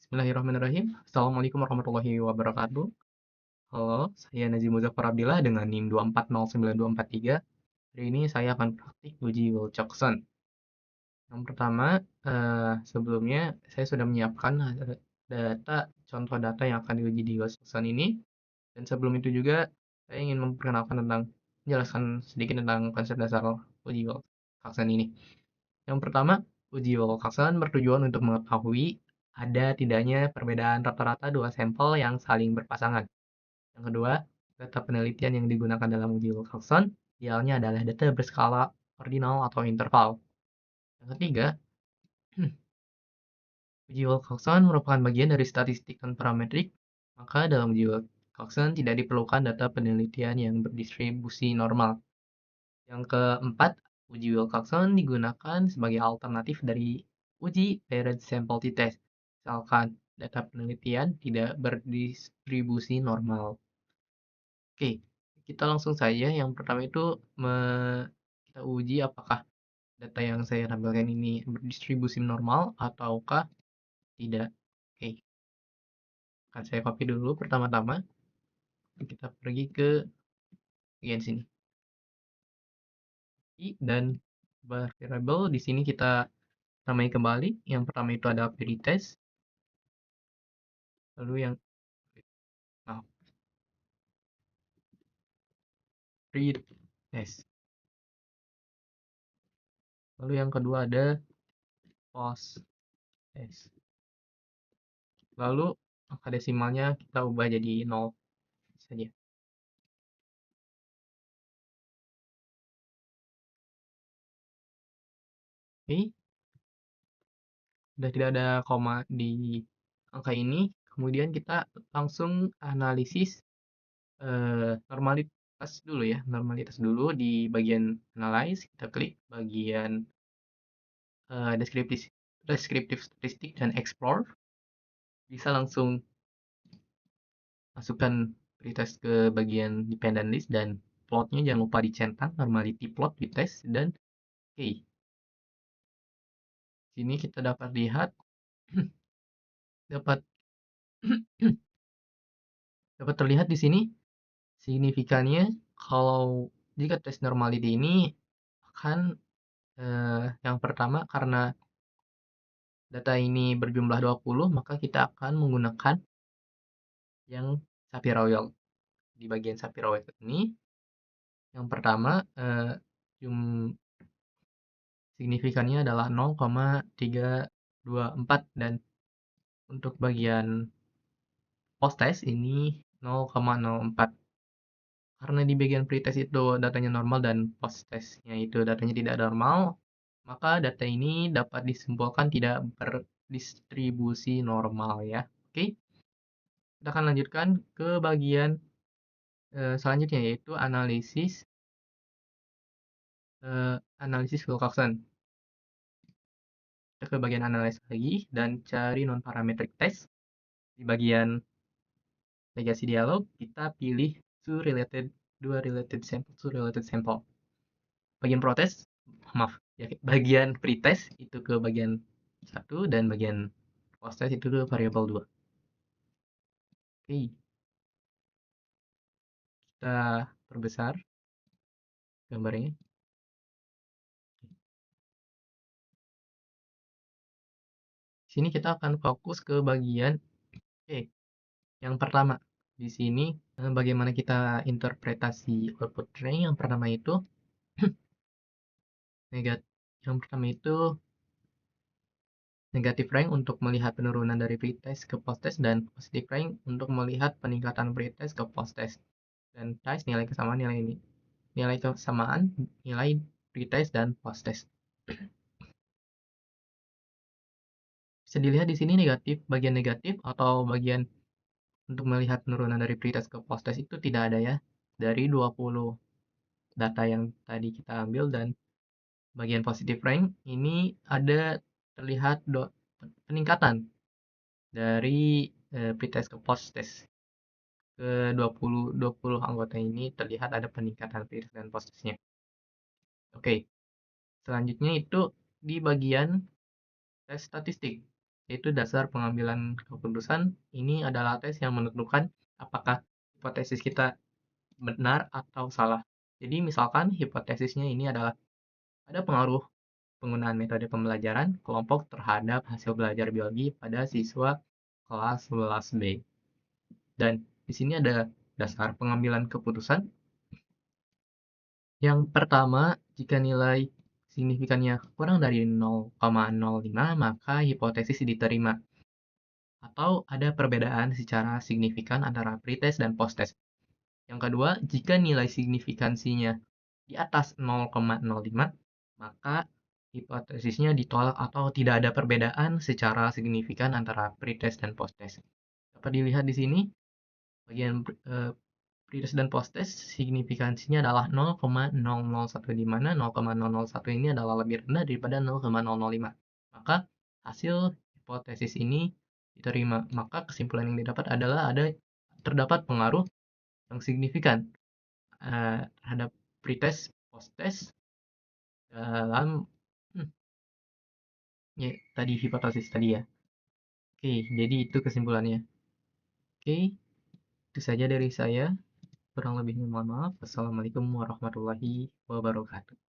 Bismillahirrahmanirrahim. Assalamualaikum warahmatullahi wabarakatuh. Halo, saya Najib Muzaffar Abdillah dengan NIM 2409243. Hari ini saya akan praktik uji Wilcoxon. Yang pertama, sebelumnya saya sudah menyiapkan contoh data yang akan diuji di Wilcoxon ini. Dan sebelum itu juga, saya ingin menjelaskan sedikit tentang konsep dasar uji Wilcoxon ini. Yang pertama, uji Wilcoxon bertujuan untuk mengetahui ada tidaknya perbedaan rata-rata dua sampel yang saling berpasangan. Yang kedua, data penelitian yang digunakan dalam uji Wilcoxon idealnya adalah data berskala ordinal atau interval. Yang ketiga, uji Wilcoxon merupakan bagian dari statistik non parametrik, maka dalam uji Wilcoxon tidak diperlukan data penelitian yang berdistribusi normal. Yang keempat, uji Wilcoxon digunakan sebagai alternatif dari uji paired sample t-test, misalkan data penelitian tidak berdistribusi normal. Oke, kita langsung saja. Yang pertama itu kita uji apakah data yang saya tampilkan ini berdistribusi normal ataukah tidak. Oke, akan saya copy dulu pertama-tama. Kita pergi ke bagian sini. Dan variable di sini kita namai kembali. Yang pertama itu ada pretest. Lalu yang pretest. Lalu yang kedua ada post test. Lalu angka desimalnya kita ubah jadi 0 saja. Oke. Sudah tidak ada koma di angka ini. Kemudian kita langsung analisis normalitas dulu ya. Normalitas dulu di bagian analyze. Kita klik bagian descriptive statistik dan explore. Bisa langsung masukkan pretest ke bagian dependent list dan plotnya jangan lupa dicentang normality plot pretest dan oke. Sini kita dapat lihat dapat terlihat di sini signifikannya kalau jika tes normality ini akan yang pertama karena data ini berjumlah 20 maka kita akan menggunakan yang Shapiro-Wilk. Di bagian Shapiro-Wilk ini yang pertama signifikannya adalah 0,324 dan untuk bagian post test ini 0,04. Karena di bagian pretest itu datanya normal dan post testnya itu datanya tidak normal, maka data ini dapat disimpulkan tidak berdistribusi normal ya. Oke, kita akan lanjutkan ke bagian selanjutnya yaitu analisis Wilcoxon. Kita ke bagian analisis lagi dan cari non-parametric test. Di bagian legasi dialog, kita pilih dua related sample. Bagian bagian pretest itu ke bagian 1 dan bagian post test itu ke variabel 2. Oke. Kita perbesar gambarnya. Sini kita akan fokus ke bagian yang pertama. Di sini bagaimana kita interpretasi output range. Yang pertama itu negatif rank untuk melihat penurunan dari pretest ke post test dan positif rank untuk melihat peningkatan pretest ke post test. Dan price nilai kesamaan nilai pretest dan post test. Bisa dilihat di sini bagian negatif atau bagian untuk melihat penurunan dari pretest ke post test itu tidak ada ya. Dari 20 data yang tadi kita ambil dan bagian positive rank ini ada terlihat peningkatan dari pretest ke post test. Ke 20 anggota ini terlihat ada peningkatan pretest dan post testnya. Oke. Selanjutnya itu di bagian tes statistik. yaitu dasar pengambilan keputusan. Ini adalah tes yang menentukan apakah hipotesis kita benar atau salah. Jadi misalkan hipotesisnya ini adalah ada pengaruh penggunaan metode pembelajaran kelompok terhadap hasil belajar biologi pada siswa kelas 11B. Dan di sini ada dasar pengambilan keputusan. Yang pertama, jika nilai signifikannya kurang dari 0,05, maka hipotesis diterima. Atau ada perbedaan secara signifikan antara pretest dan posttest. Yang kedua, jika nilai signifikansinya di atas 0,05, maka hipotesisnya ditolak atau tidak ada perbedaan secara signifikan antara pretest dan posttest. Dapat dilihat di sini, bagian pretest dan posttest signifikansinya adalah 0,001, di mana 0,001 ini adalah lebih rendah daripada 0,005. Maka hasil hipotesis ini diterima. Maka kesimpulan yang didapat adalah terdapat pengaruh yang signifikan terhadap pretest, posttest dalam ya, tadi hipotesis tadi ya. Oke, jadi itu kesimpulannya. Oke, itu saja dari saya. Kurang lebihnya mohon maaf. Wassalamualaikum warahmatullahi wabarakatuh.